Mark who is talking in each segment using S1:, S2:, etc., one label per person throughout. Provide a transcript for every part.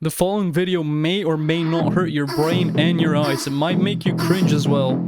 S1: The following video may or may not hurt your brain and your eyes. It might make you cringe as well.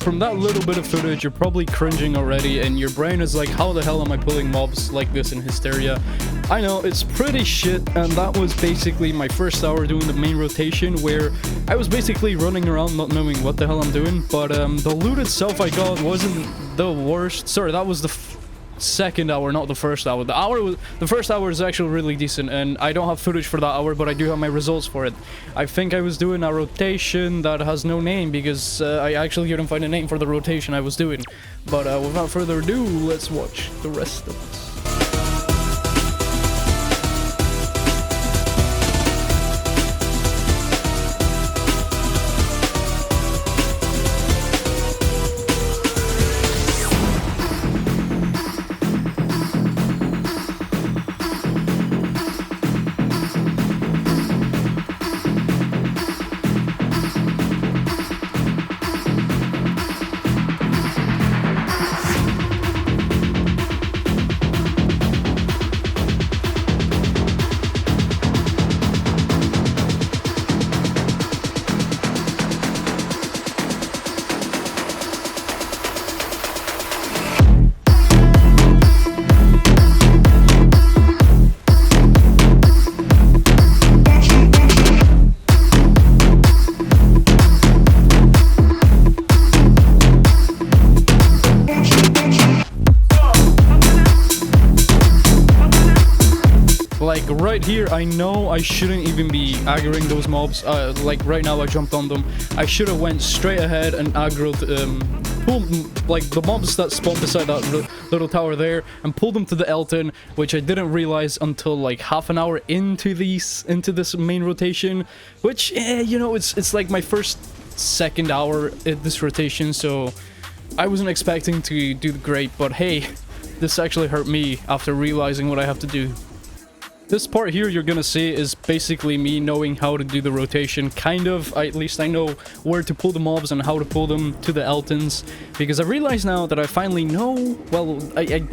S1: From that little bit of footage, you're probably cringing already, and your brain is like, how the hell am I pulling mobs like this in Hysteria? I know, it's pretty shit, and that was basically my first hour doing the main rotation, where I was basically running around not knowing what the hell I'm doing, but the loot itself I got wasn't the worst. Sorry, that was the second hour, not the first hour. The first hour is actually really decent, and I don't have footage for that hour, but I do have my results for it. I think I was doing a rotation that has no name because I actually couldn't find a name for the rotation I was doing. But without further ado, let's watch the rest of this. Like right here, I know I shouldn't even be aggroing those mobs. Like right now I jumped on them. I should have went straight ahead and aggroed, pulled like the mobs that spawn beside that little tower there, and pulled them to the Elten, which I didn't realize until like half an hour into this main rotation. Which, you know, it's like my second hour at this rotation, so I wasn't expecting to do great. But hey, this actually hurt me after realizing what I have to do. This part here you're gonna see is basically me knowing how to do the rotation, kind of. At least I know where to pull the mobs and how to pull them to the Eltens, because I realize now that I finally know, well,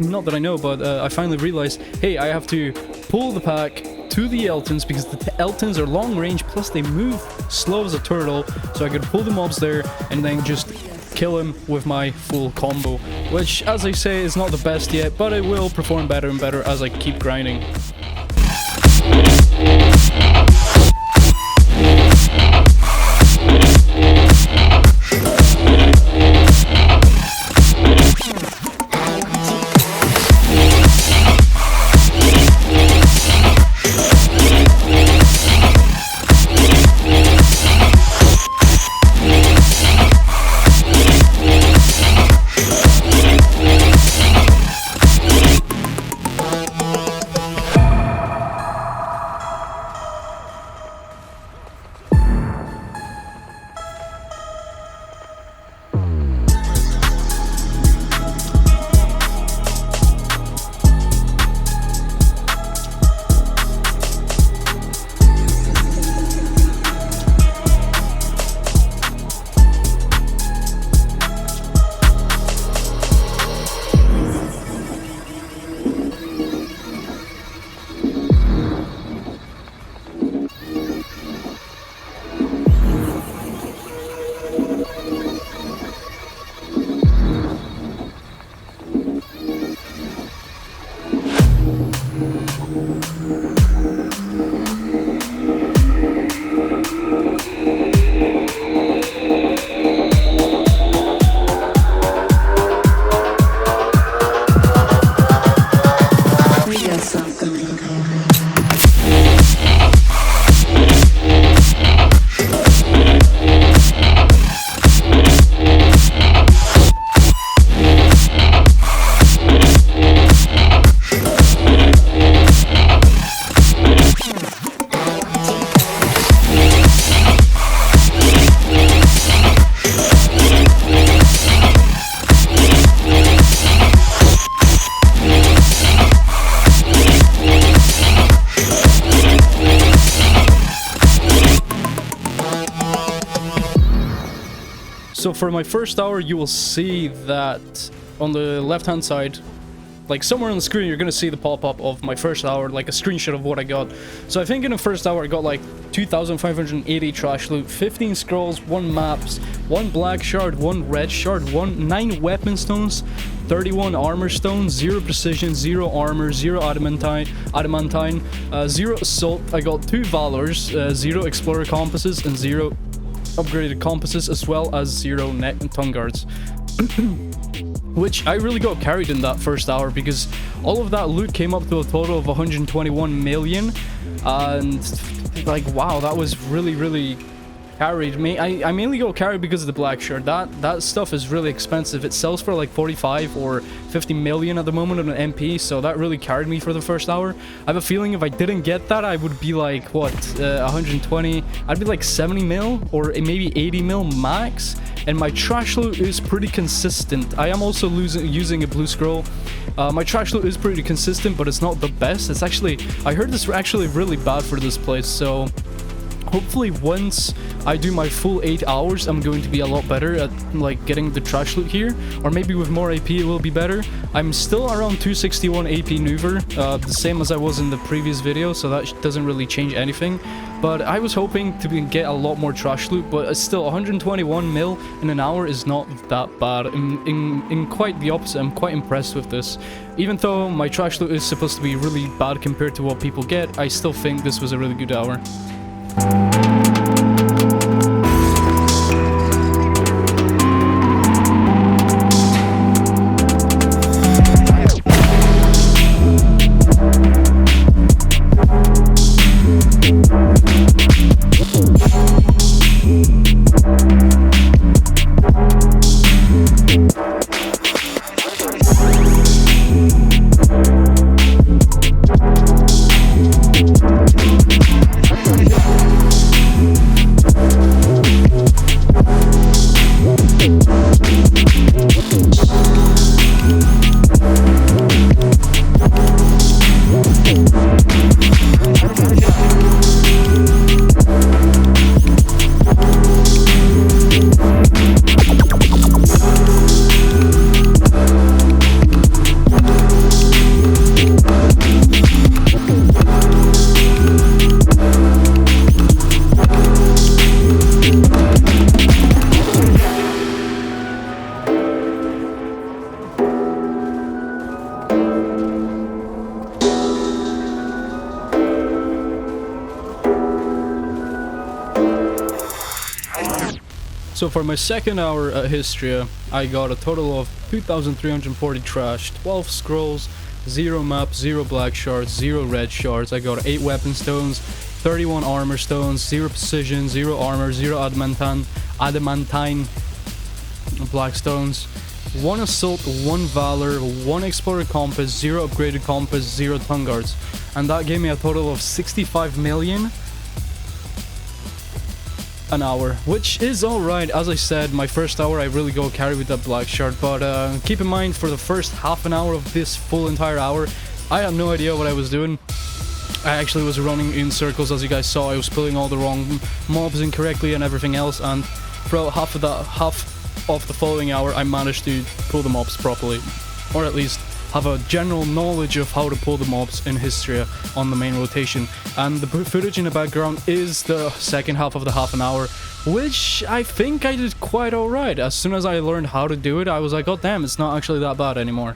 S1: not that I know, but I finally realized, hey, I have to pull the pack to the Eltens, because the Eltens are long range, plus they move slow as a turtle, so I could pull the mobs there and then just kill him with my full combo, which, as I say, is not the best yet, but it will perform better and better as I keep grinding. So for my first hour, you will see that on the left-hand side, like somewhere on the screen, you're gonna see the pop-up of my first hour, like a screenshot of what I got. So I think in the first hour, I got like 2,580 trash loot, 15 scrolls, 1 maps, 1 black shard, 1 red shard, 9 weapon stones, 31 armor stones, 0 precision, 0 armor, 0 adamantine, 0 assault. I got 2 valors, 0 explorer compasses, and 0 upgraded compasses, as well as 0 neck and tongue guards. Which I really got carried in that first hour, because all of that loot came up to a total of 121 million, and like, wow, that was really carried me. I mainly got carried because of the black shirt. That stuff is really expensive. It sells for like 45 or 50 million at the moment on an MP, so that really carried me for the first hour. I have a feeling if I didn't get that, I would be like, what, 120, I'd be like 70 mil or maybe 80 mil max. And my trash loot is pretty consistent. I am also using a blue scroll. My trash loot is pretty consistent, but it's not the best. It's actually, I heard this actually really bad for this place, so hopefully once I do my full 8 hours, I'm going to be a lot better at like getting the trash loot here, or maybe with more AP it will be better. I'm still around 261 AP Nuver, the same as I was in the previous video, so that doesn't really change anything. But I was hoping to get a lot more trash loot, but still 121 mil in an hour is not that bad. In quite the opposite, I'm quite impressed with this. Even though my trash loot is supposed to be really bad compared to what people get, I still think this was a really good hour. So for my second hour at Hystria, I got a total of 2,340 trash, 12 scrolls, 0 maps, 0 black shards, 0 red shards. I got 8 weapon stones, 31 armor stones, 0 precision, 0 armor, 0 adamantine black stones, 1 assault, 1 valor, 1 explorer compass, 0 upgraded compass, 0 tongue guards. And that gave me a total of 65 million an hour, which is alright. As I said, my first hour I really go carry with that black shard, but keep in mind, for the first half an hour of this full entire hour, I had no idea what I was doing. I actually was running in circles, as you guys saw. I was pulling all the wrong mobs incorrectly and everything else, and throughout half of the following hour I managed to pull the mobs properly, or at least have a general knowledge of how to pull the mobs in Hysteria on the main rotation. And the footage in the background is the second half of the half an hour, which I think I did quite alright. As soon as I learned how to do it, I was like, oh damn, it's not actually that bad anymore.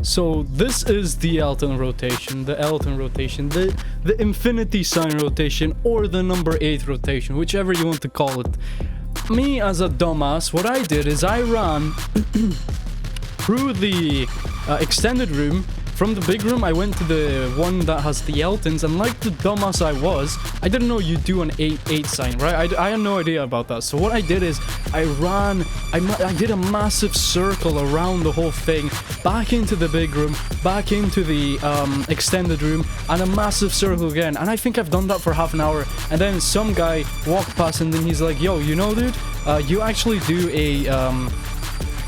S1: So this is the Elten rotation, the infinity sign rotation, or the number 8 rotation, whichever you want to call it. Me as a dumbass, what I did is I ran through the extended room. From the big room, I went to the one that has the Eltens, and like the dumbass I was, I didn't know you do an 8-8 sign, right? I had no idea about that. So what I did is, I did a massive circle around the whole thing, back into the big room, back into the extended room, and a massive circle again. And I think I've done that for half an hour, and then some guy walked past, and then he's like, yo, you know, dude, you actually do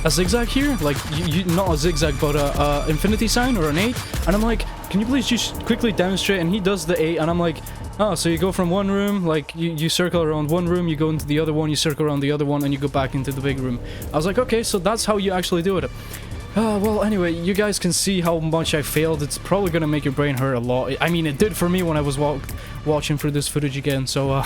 S1: a zigzag here, like you not a zigzag but a infinity sign or an 8. And I'm like, can you please just quickly demonstrate? And he does the 8, and I'm like, oh, so you go from one room, like you circle around one room, you go into the other one, you circle around the other one, and you go back into the big room. I was like, okay, so that's how you actually do it. Well, anyway, you guys can see how much I failed. It's probably gonna make your brain hurt a lot. I mean, it did for me when I was watching through this footage again, so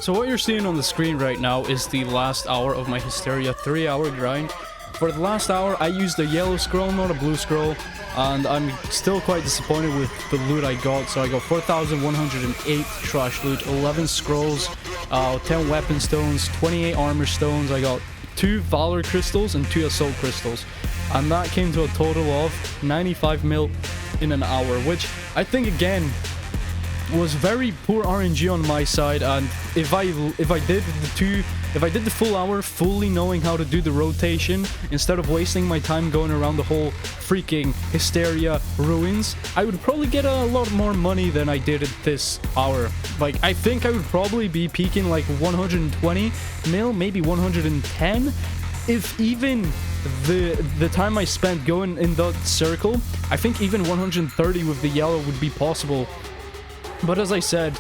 S1: So what you're seeing on the screen right now is the last hour of my Hysteria 3-hour grind. For the last hour, I used a yellow scroll, not a blue scroll, and I'm still quite disappointed with the loot I got. So I got 4,108 trash loot, 11 scrolls, 10 weapon stones, 28 armor stones. I got 2 valor crystals and 2 assault crystals, and that came to a total of 95 mil in an hour, which I think again was very poor RNG on my side. And if I did the full hour fully knowing how to do the rotation instead of wasting my time going around the whole freaking Hystria Ruins, I would probably get a lot more money than I did at this hour. Like, I think I would probably be peaking like 120 mil, maybe 110, if even the time I spent going in that circle. I think even 130 with the yellow would be possible. But as I said,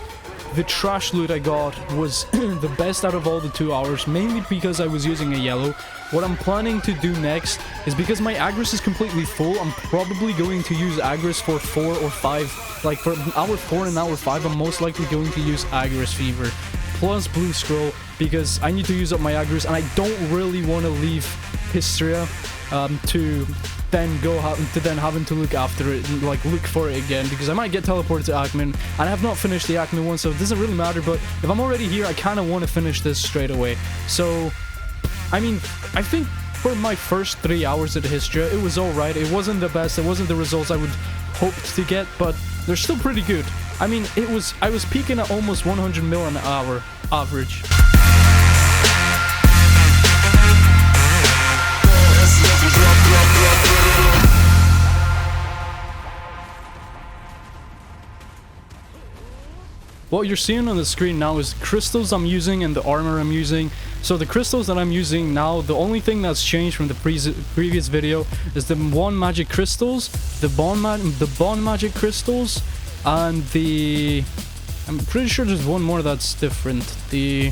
S1: the trash loot I got was the best out of all the 2 hours, mainly because I was using a yellow. What I'm planning to do next is, because my Agris is completely full, I'm probably going to use Agris for 4 or 5. Like for hour 4 and hour 5, I'm most likely going to use Agris Fever plus Blue Scroll, because I need to use up my Agris, and I don't really want to leave Hystria to then having to look after it and like look for it again, because I might get teleported to Ackman, and I have not finished the Ackman one, so it doesn't really matter. But if I'm already here, I kind of want to finish this straight away. So I mean, I think for my first 3 hours at Hystria, it was alright. It wasn't the best, it wasn't the results I would hoped to get, but they're still pretty good. I mean, I was peaking at almost 100 mil an hour average. What you're seeing on the screen now is crystals I'm using and the armor I'm using. So the crystals that I'm using now, the only thing that's changed from the previous video is the bond magic crystals, the bond magic crystals, and I'm pretty sure there's one more that's different. The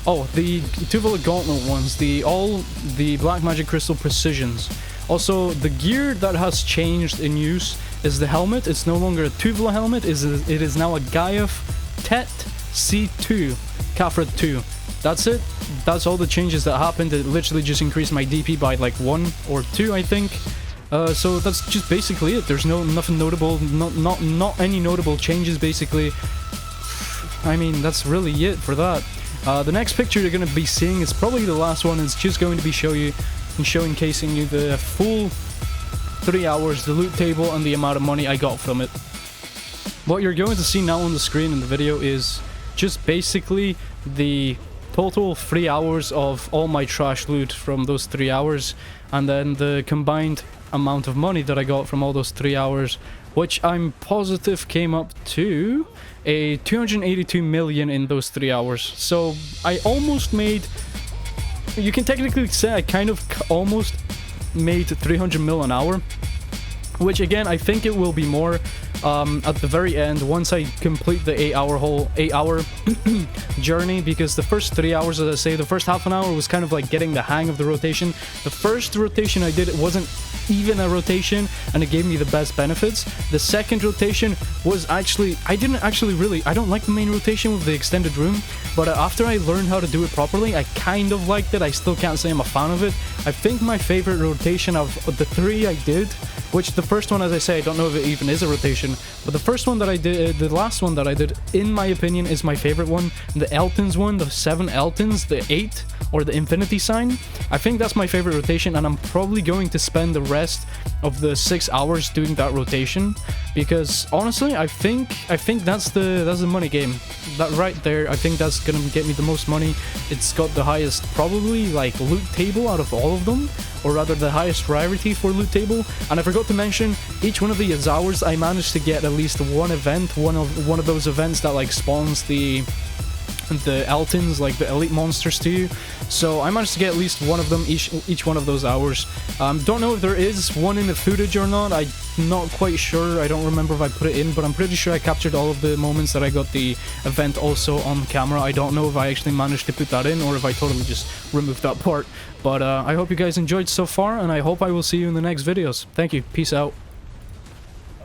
S1: Tuvala Gauntlet ones, the black magic crystal precisions. Also, the gear that has changed in use is the helmet. It's no longer a Tuvala helmet, it is now a Gaiaf Tet C2 Kafra 2. That's it. That's all the changes that happened. It literally just increased my DP by like 1 or 2, I think. So that's just basically it. There's nothing notable, not any notable changes basically. I mean, that's really it for that. The next picture you're going to be seeing is probably the last one. It's just going to be showcasing you the full 3 hours, the loot table, and the amount of money I got from it. What you're going to see now on the screen in the video is just basically the total 3 hours of all my trash loot from those 3 hours, and then the combined amount of money that I got from all those 3 hours, which I'm positive came up to a 282 million in those 3 hours. So I almost made, you can technically say I kind of almost made 300 mil an hour, which again I think it will be more at the very end once I complete the 8 hour journey, because the first 3 hours, as I say, the first half an hour was kind of like getting the hang of the rotation. The first rotation I did, it wasn't even a rotation and it gave me the best benefits. The second rotation was actually, I don't like the main rotation with the extended room, but after I learned how to do it properly, I kind of liked it. I still can't say I'm a fan of it. I think my favorite rotation of the 3 I did, which the first one, as I say, I don't know if it even is a rotation, but the first one that I did, the last one that I did, in my opinion, is my favorite one. The Eltens one, the 7 Eltens, the 8, or the infinity sign. I think that's my favorite rotation, and I'm probably going to spend the rest of the 6 hours doing that rotation, because honestly, I think that's the money game. That right there, I think that's gonna get me the most money. It's got the highest, probably, like, loot table out of all of them, or rather the highest rarity for loot table. And I forgot to mention, each one of these hours I managed to get at least one event, one of those events that like spawns the Eltens, like the elite monsters to you. So I managed to get at least one of them each one of those hours. Don't know if there is one in the footage or not. I'm not quite sure. I don't remember if I put it in, but I'm pretty sure I captured all of the moments that I got the event also on camera. I don't know if I actually managed to put that in or if I totally just removed that part. But I hope you guys enjoyed so far, and I hope I will see you in the next videos. Thank you. Peace out.